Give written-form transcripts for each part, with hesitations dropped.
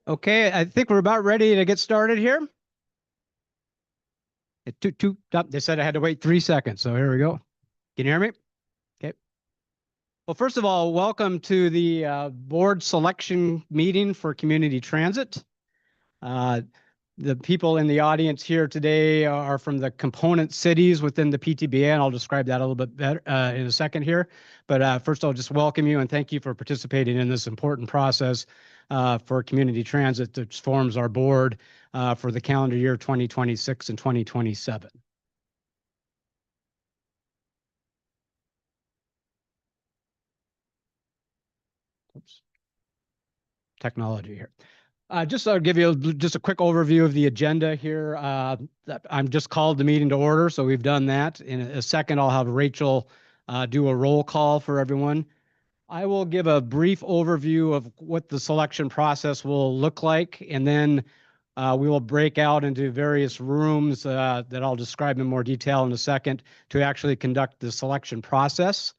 Okay, I think we're about ready to get started here. They said I had to wait 3 seconds, so here we go. Can you hear me? Okay. Well, first of all, welcome to the board selection meeting for community transit. The people in the audience here today are from the component cities within the PTBA, and I'll describe that a little bit better in a second here. But first, I'll just welcome you and thank you for participating in this important process for community transit that forms our board for the calendar year 2026 and 2027. Oops. Technology here. I'll give you just a quick overview of the agenda here. I'm just called the meeting to order, so we've done that. In a second, I'll have Rachel do a roll call for everyone. I will give a brief overview of what the selection process will look like, and then we will break out into various rooms that I'll describe in more detail in a second to actually conduct the selection process.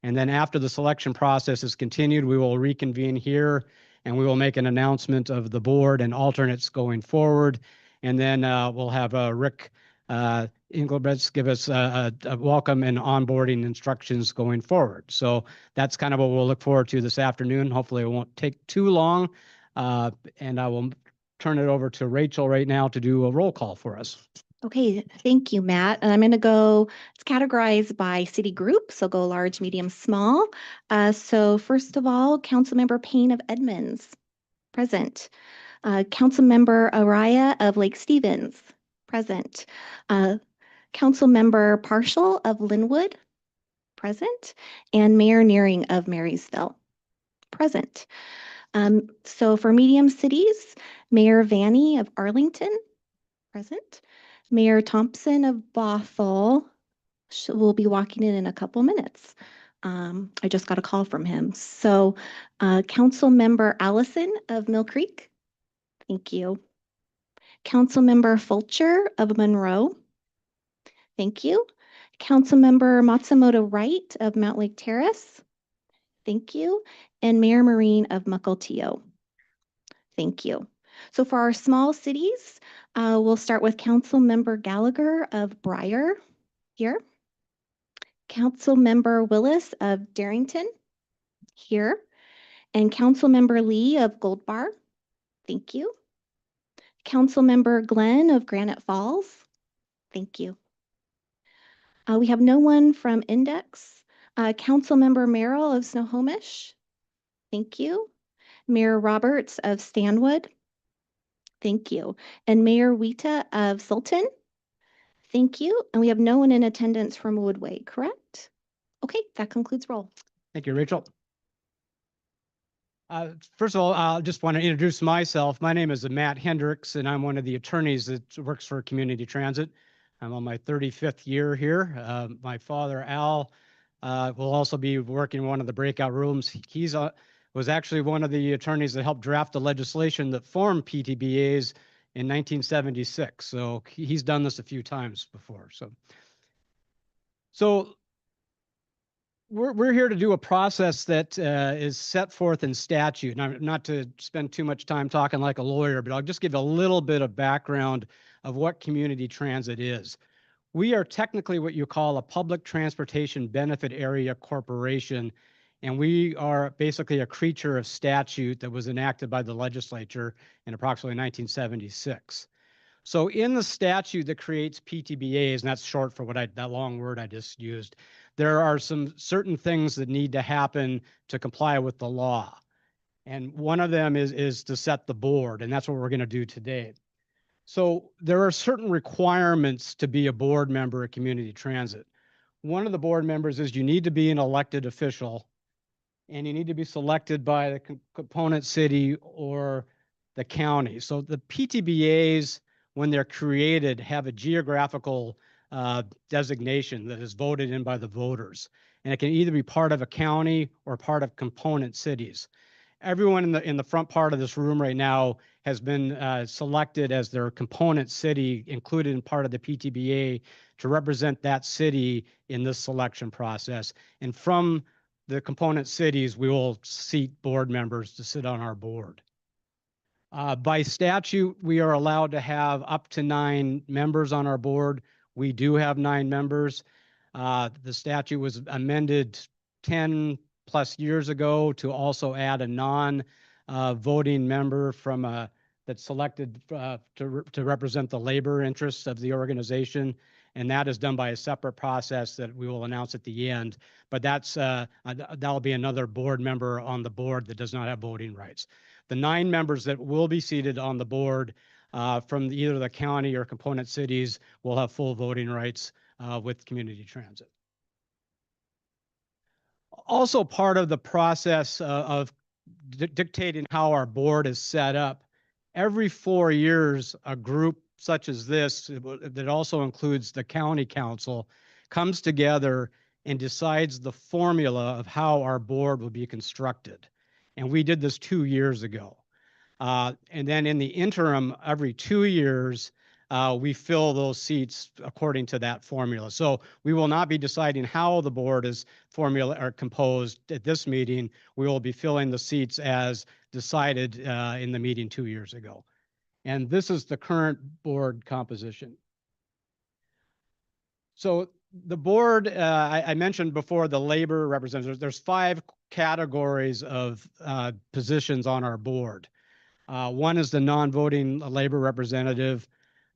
And then after the selection process is continued, we will reconvene here and we will make an announcement of the board and alternates going forward. And then we'll have Rick Engelbretz give us a welcome and onboarding instructions going forward. So that's kind of what we'll look forward to this afternoon. Hopefully it won't take too long. And I will turn it over to Rachel right now to do a roll call for us. Okay, thank you, Matt. And I'm going to go, it's categorized by city group, so go large, medium, small. So first of all, Councilmember Payne of Edmonds, present. Councilmember Araya of Lake Stevens, present. Councilmember Partial of Linwood, present. And Mayor Nearing of Marysville, present. So for medium cities, Mayor Vanny of Arlington, present. Mayor Thompson of Bothell will be walking in a couple minutes. I just got a call from him. So Council Member Allison of Mill Creek, thank you. Council Member Fulcher of Monroe, thank you. Council Member Matsumoto Wright of Mount Lake Terrace, thank you. And Mayor Marine of Mukilteo, thank you. So for our small cities, we'll start with Council Member Gallagher of Briar here. Council Member Willis of Darrington here. And Council Member Lee of Gold Bar, thank you. Council Member Glenn of Granite Falls, thank you. We have no one from Index. Council Member Merrill of Snohomish, thank you. Mayor Roberts of Stanwood, thank you. And Mayor Wita of Sultan, thank you. And we have no one in attendance from Woodway, correct? Okay, that concludes roll. Thank you, Rachel. First of all, I just want to introduce myself. My name is Matt Hendricks, and I'm one of the attorneys that works for Community Transit. I'm on my 35th year here. My father, Al, will also be working in one of the breakout rooms. He's was actually one of the attorneys that helped draft the legislation that formed PTBAs in 1976. So he's done this a few times before. So we're here to do a process that is set forth in statute. And not to spend too much time talking like a lawyer, but I'll just give a little bit of background of what community transit is. We are technically what you call a public transportation benefit area corporation, and we are basically a creature of statute that was enacted by the legislature in approximately 1976. So in the statute that creates PTBAs, and that's short for that long word I just used, there are some certain things that need to happen to comply with the law. And one of them is to set the board, and that's what we're going to do today. So there are certain requirements to be a board member at Community Transit. One of the board members is you need to be an elected official, and you need to be selected by the component city or the county. So the PTBAs, when they're created, have a geographical designation that is voted in by the voters. And it can either be part of a county or part of component cities. Everyone in the front part of this room right now has been selected as their component city, included in part of the PTBA, to represent that city in this selection process. And from the component cities, we will seat board members to sit on our board. By statute, we are allowed to have up to 9 members on our board. We do have 9 members. The statute was amended 10 plus years ago to also add a non-voting member from that's selected to represent the labor interests of the organization. And that is done by a separate process that we will announce at the end. But that'll be another board member on the board that does not have voting rights. The 9 members that will be seated on the board from either the county or component cities will have full voting rights with community transit. Also part of the process of dictating how our board is set up, every 4 years, a group such as this, that also includes the county council, comes together and decides the formula of how our board will be constructed. And we did this 2 years ago. And then in the interim, every 2 years, we fill those seats according to that formula. So we will not be deciding how the board is composed at this meeting. We will be filling the seats as decided in the meeting 2 years ago. And this is the current board composition. So the board, I mentioned before the labor representatives, there's 5 categories of positions on our board. One is the non-voting labor representative.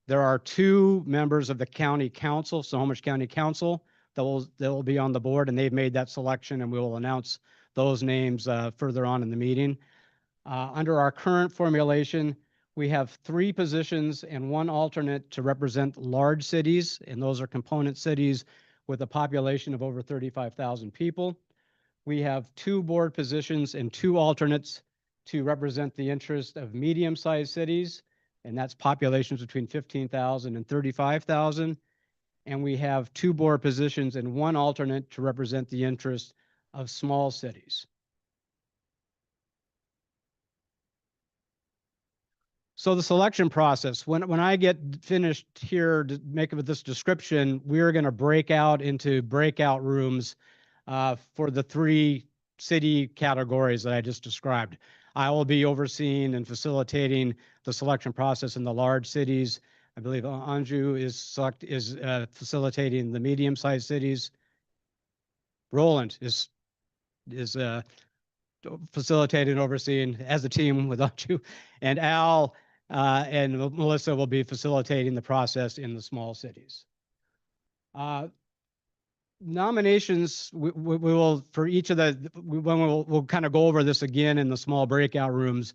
There are 2 members of the county council, Snohomish County Council, that will be on the board, and they've made that selection, and we will announce those names further on in the meeting. Under our current formulation, we have 3 positions and 1 alternate to represent large cities, and those are component cities with a population of over 35,000 people. We have 2 board positions and 2 alternates to represent the interest of medium-sized cities, and that's populations between 15,000 and 35,000. And we have 2 board positions and 1 alternate to represent the interest of small cities. So the selection process, when I get finished here to make this description, we're going to break out into breakout rooms for the 3 city categories that I just described. I will be overseeing and facilitating the selection process in the large cities. I believe Anju is facilitating the medium-sized cities. Roland is facilitating and overseeing as a team with Anju, and Al and Melissa will be facilitating the process in the small cities. Nominations, we will, for each of we'll kind of go over this again in the small breakout rooms,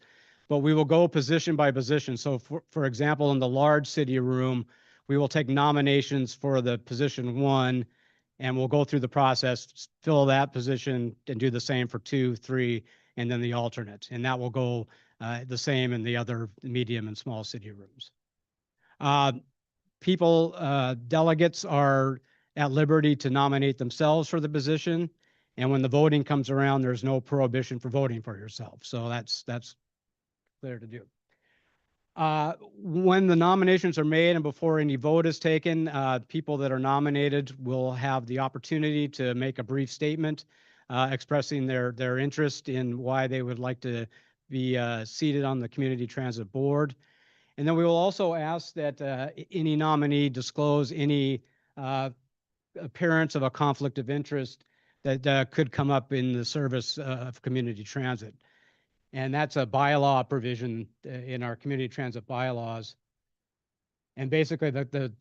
but we will go position by position. So for example, in the large city room, we will take nominations for the position 1, and we'll go through the process, fill that position, and do the same for 2, 3, and then the alternate. And that will go the same in the other medium and small city rooms. Delegates are at liberty to nominate themselves for the position. And when the voting comes around, there's no prohibition for voting for yourself. So that's clear to do. When the nominations are made and before any vote is taken, people that are nominated will have the opportunity to make a brief statement expressing their interest in why they would like to be seated on the Community Transit Board. And then we will also ask that any nominee disclose any appearance of a conflict of interest that could come up in the service of community transit. And that's a bylaw provision in our community transit bylaws. And basically the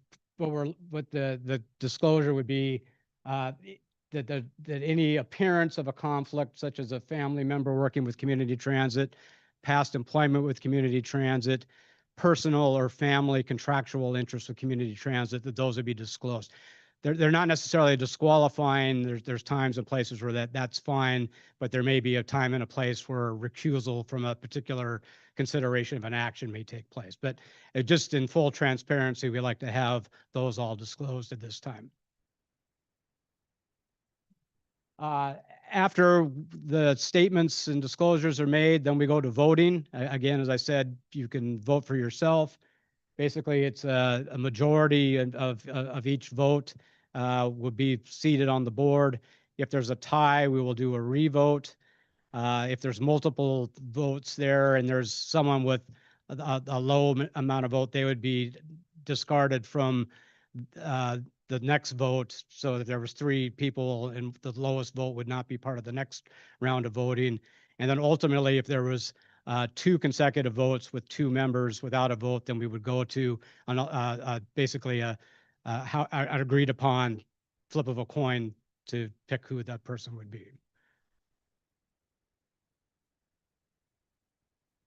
disclosure would be that any appearance of a conflict, such as a family member working with community transit, past employment with community transit, personal or family contractual interests with community transit, that those would be disclosed. They're not necessarily disqualifying. There's times and places where that's fine, but there may be a time and a place where recusal from a particular consideration of an action may take place. But just in full transparency, we like to have those all disclosed at this time. After the statements and disclosures are made, then we go to voting. Again, as I said, you can vote for yourself. Basically, it's a majority of each vote would be seated on the board. If there's a tie, we will do a revote. If there's multiple votes there and there's someone with a low amount of vote, they would be discarded from uh, the next vote, so that there was 3 people and the lowest vote would not be part of the next round of voting. And then ultimately, if there was 2 consecutive votes with 2 members without a vote, then we would go to basically an agreed upon flip of a coin to pick who that person would be.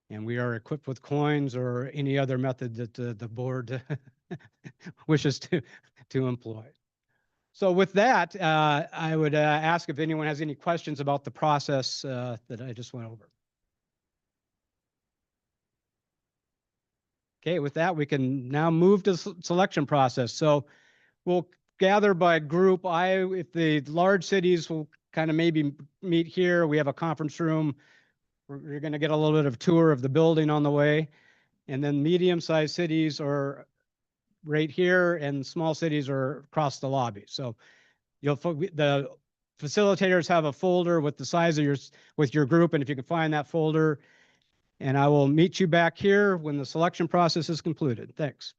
And we are equipped with coins or any other method that the board wishes to employ. So with that, I would ask if anyone has any questions about the process that I just went over. Okay, with that, we can now move to selection process. So we'll gather by group. If the large cities will kind of maybe meet here, we have a conference room. You're going to get a little bit of tour of the building on the way. And then medium-sized cities are right here, and small cities are across the lobby. So the facilitators have a folder with the size of your group, and if you can find that folder, and I will meet you back here when the selection process is concluded. Thanks.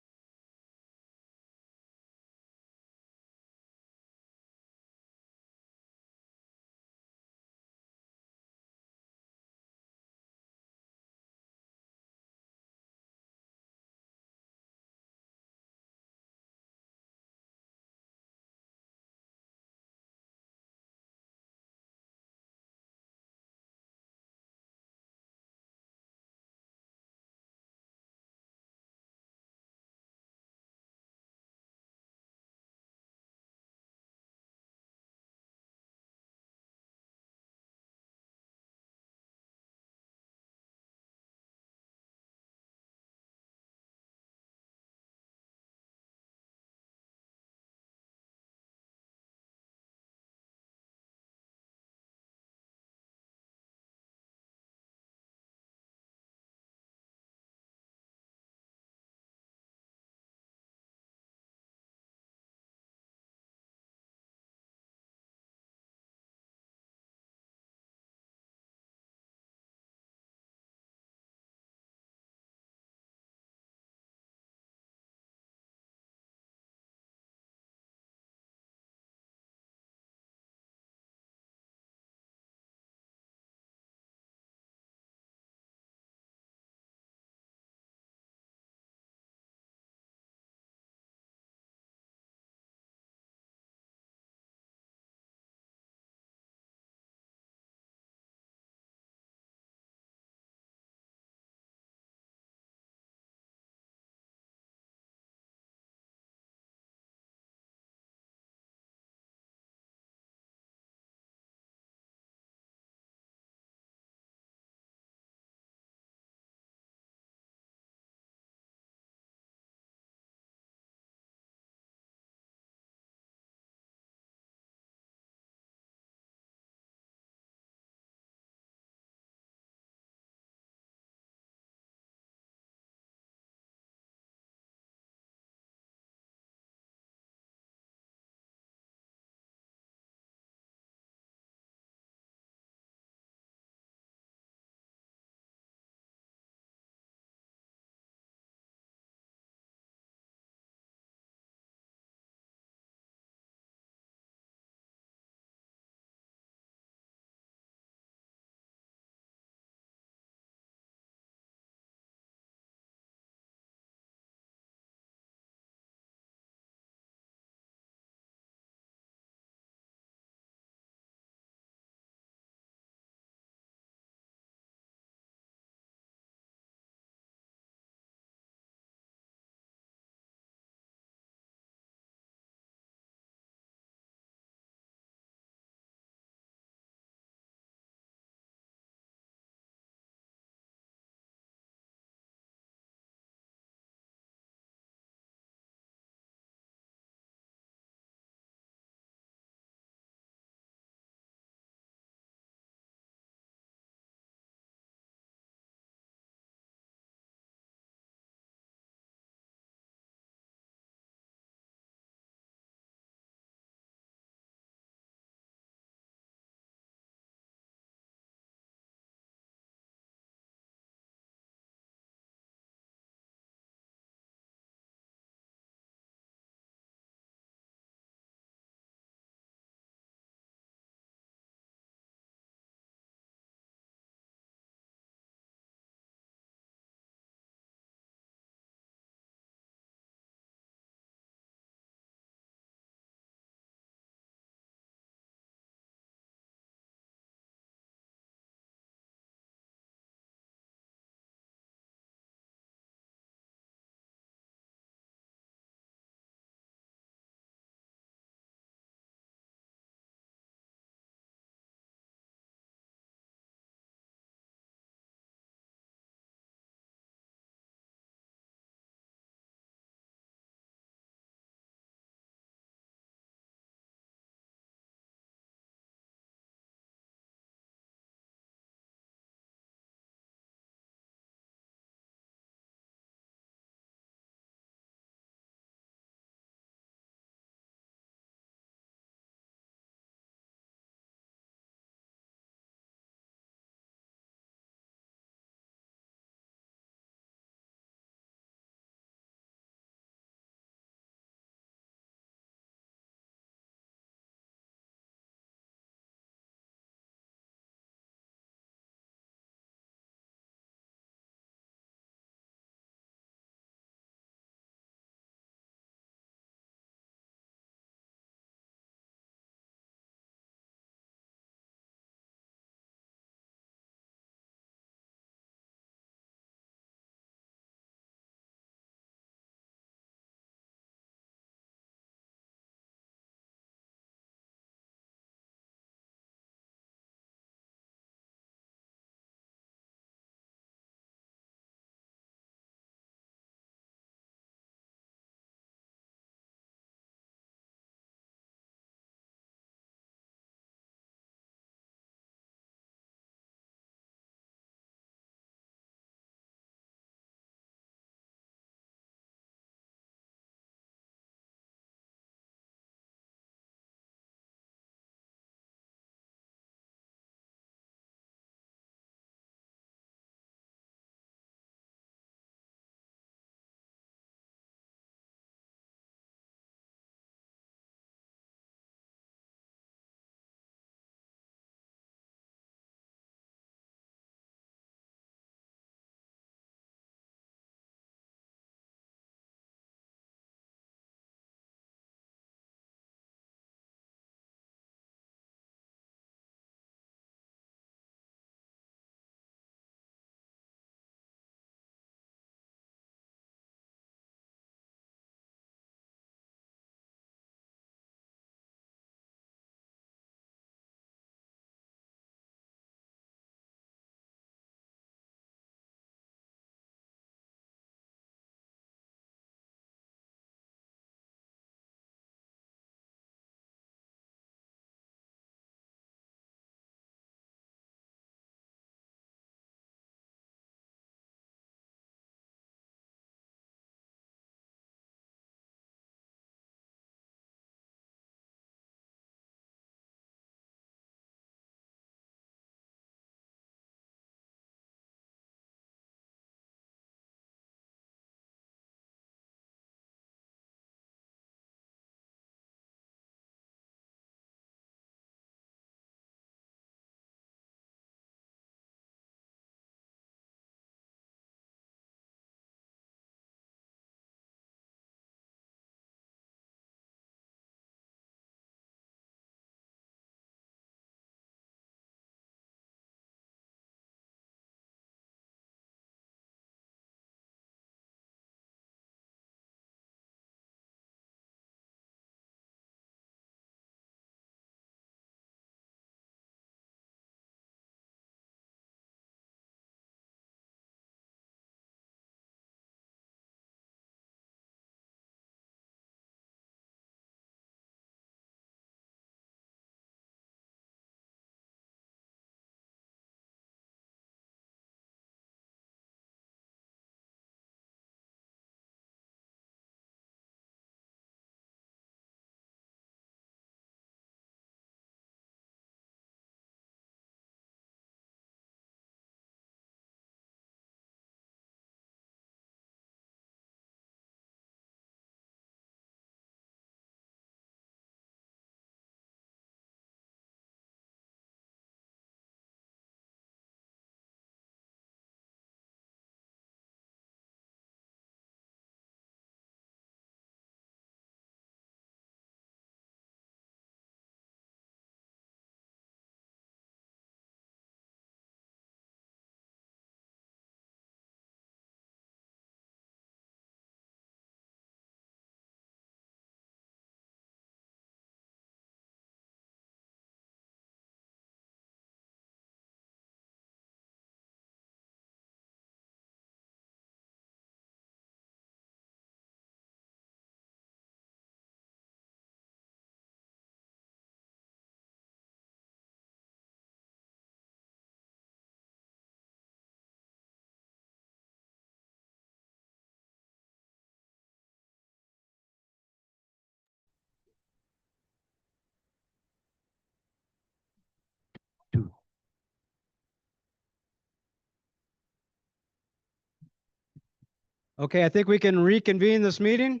Okay, I think we can reconvene this meeting.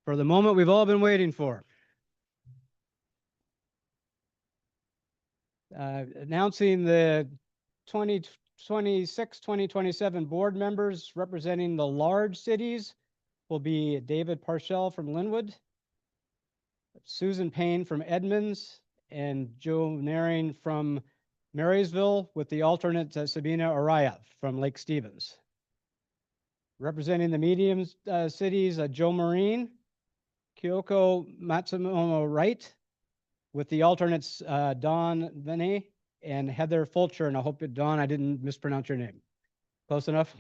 For the moment we've all been waiting for. Announcing the 2027 board members representing the large cities will be David Parshall from Linwood, Susan Payne from Edmonds, and Joe Naring from Marysville, with the alternate Sabina Araya from Lake Stevens. Representing the medium cities, Joe Marine, Kyoko Matsumoto Wright, with the alternates Dawn Vinay and Heather Fulcher. And I hope, Dawn, I didn't mispronounce your name. Close enough?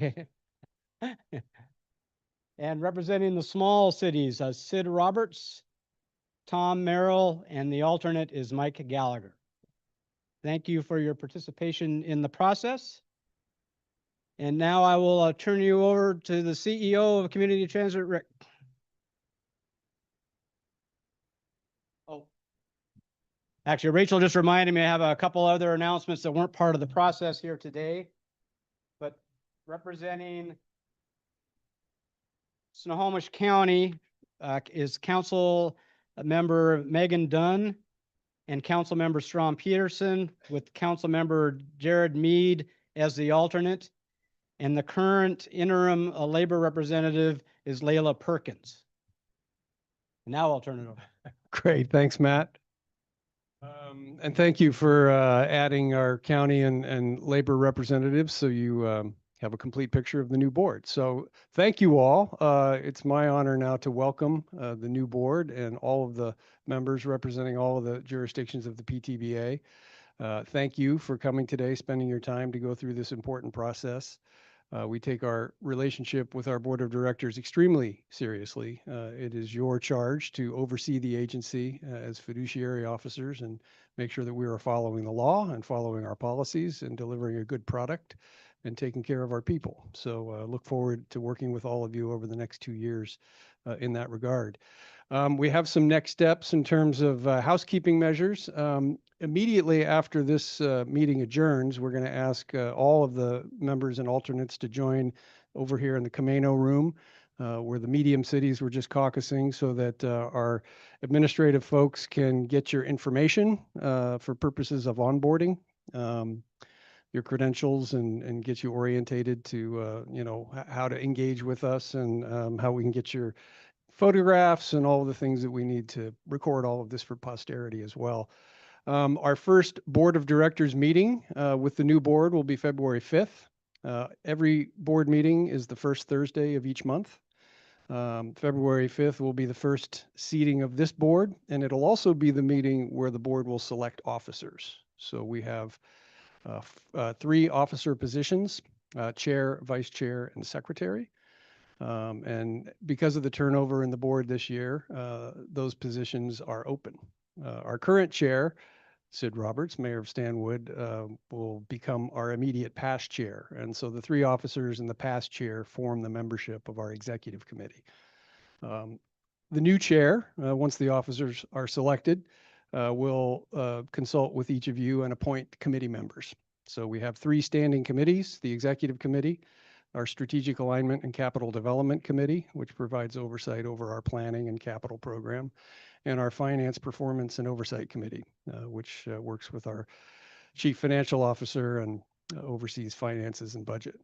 And representing the small cities, Sid Roberts, Tom Merrill, and the alternate is Mike Gallagher. Thank you for your participation in the process. And now I will turn you over to the CEO of Community Transit, Rick. Oh, actually, Rachel just reminded me I have a couple other announcements that weren't part of the process here today, but representing Snohomish County is Council Member Megan Dunn and Council Member Strom Peterson, with Council Member Jared Mead as the alternate. And the current interim labor representative is Layla Perkins. Now I'll turn it over. Great, thanks, Matt. And thank you for adding our county and labor representatives so you have a complete picture of the new board. So thank you all. It's my honor now to welcome the new board and all of the members representing all of the jurisdictions of the PTBA. Thank you for coming today, spending your time to go through this important process. We take our relationship with our board of directors extremely seriously. It is your charge to oversee the agency as fiduciary officers and make sure that we are following the law and following our policies and delivering a good product and taking care of our people. So look forward to working with all of you over the next 2 years in that regard. We have some next steps in terms of housekeeping measures. Immediately after this meeting adjourns, we're going to ask all of the members and alternates to join over here in the Camino room, where the medium cities were just caucusing, so that our administrative folks can get your information for purposes of onboarding, your credentials, and get you orientated to how to engage with us and how we can get your photographs and all of the things that we need to record all of this for posterity as well. Our first board of directors meeting with the new board will be February 5th. Every board meeting is the first Thursday of each month. February 5th will be the first seating of this board, and it'll also be the meeting where the board will select officers. So we have 3 officer positions, chair, vice chair, and secretary. And because of the turnover in the board this year, those positions are open. Our current chair, Sid Roberts, Mayor of Stanwood, will become our immediate past chair. And so the 3 officers in the past chair form the membership of our executive committee. The new chair, once the officers are selected, will consult with each of you and appoint committee members. So we have 3 standing committees: the executive committee, our strategic alignment and capital development committee, which provides oversight over our planning and capital program, and our finance, performance, and oversight committee, which works with our chief financial officer and oversees finances and budget,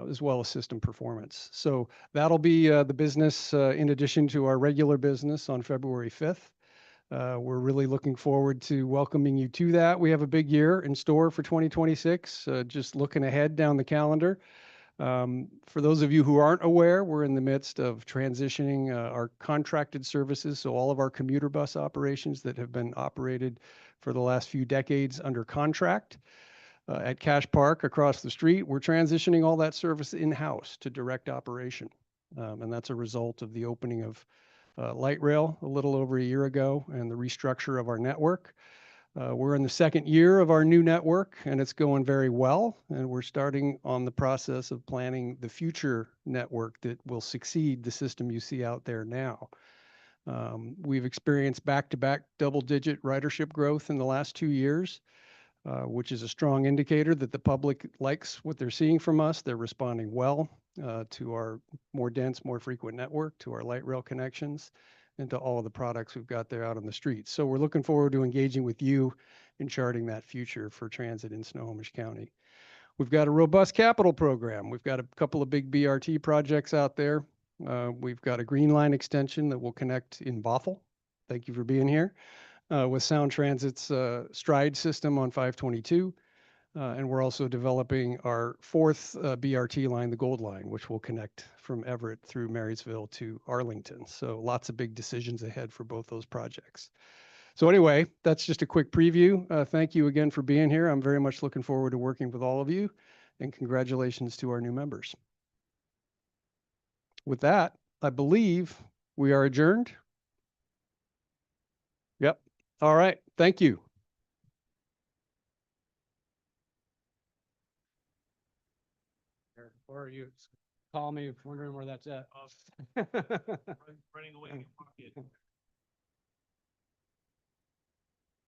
as well as system performance. So that'll be the business in addition to our regular business on February 5th. We're really looking forward to welcoming you to that. We have a big year in store for 2026, just looking ahead down the calendar. For those of you who aren't aware, we're in the midst of transitioning our contracted services, so all of our commuter bus operations that have been operated for the last few decades under contract at Cash Park across the street, we're transitioning all that service in-house to direct operation. And that's a result of the opening of light rail a little over a year ago and the restructure of our network. We're in the 2nd year of our new network, and it's going very well. And we're starting on the process of planning the future network that will succeed the system you see out there now. We've experienced back-to-back double-digit ridership growth in the last 2 years. which is a strong indicator that the public likes what they're seeing from us. They're responding well to our more dense, more frequent network, to our light rail connections, and to all of the products we've got there out on the streets. So we're looking forward to engaging with you in charting that future for transit in Snohomish County. We've got a robust capital program. We've got a couple of big BRT projects out there. We've got a Green Line extension that will connect in Bothell. Thank you for being here. With Sound Transit's Stride system on 522. And we're also developing our fourth BRT line, the Gold Line, which will connect from Everett through Marysville to Arlington. So lots of big decisions ahead for both those projects. So anyway, that's just a quick preview. Thank you again for being here. I'm very much looking forward to working with all of you, and congratulations to our new members. With that, I believe we are adjourned. Yep. All right. Thank you. Or you call me wondering where that's at. Running away in your pocket.